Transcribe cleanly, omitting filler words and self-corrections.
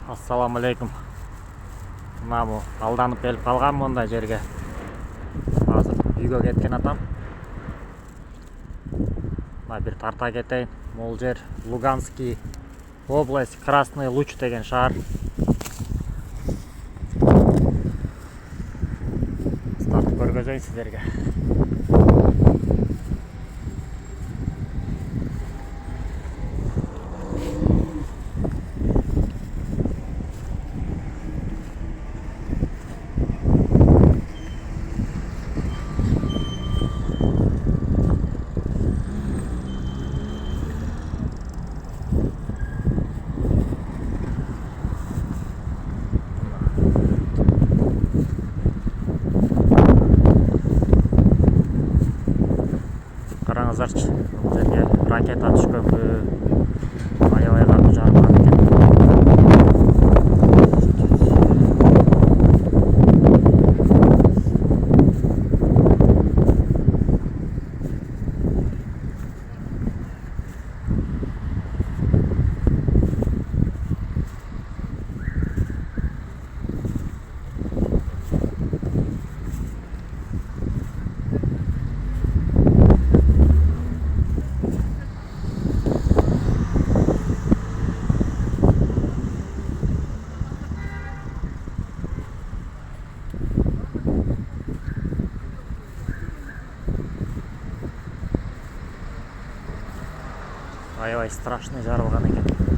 Ассаламу алейкум. Мына алданып келип калгам мындай жерге. Азыр үйгө кеткен атам. Мына бир тарта кетейин. Бул жер Луганский область, Красный Луч деген шаар. Тартып көргөзөйүн сиздерге. Караңыздарчы, бул жерге ракета түшкөнбү, аябай катуу жарылган экен. Аябай страшный жарылган экен.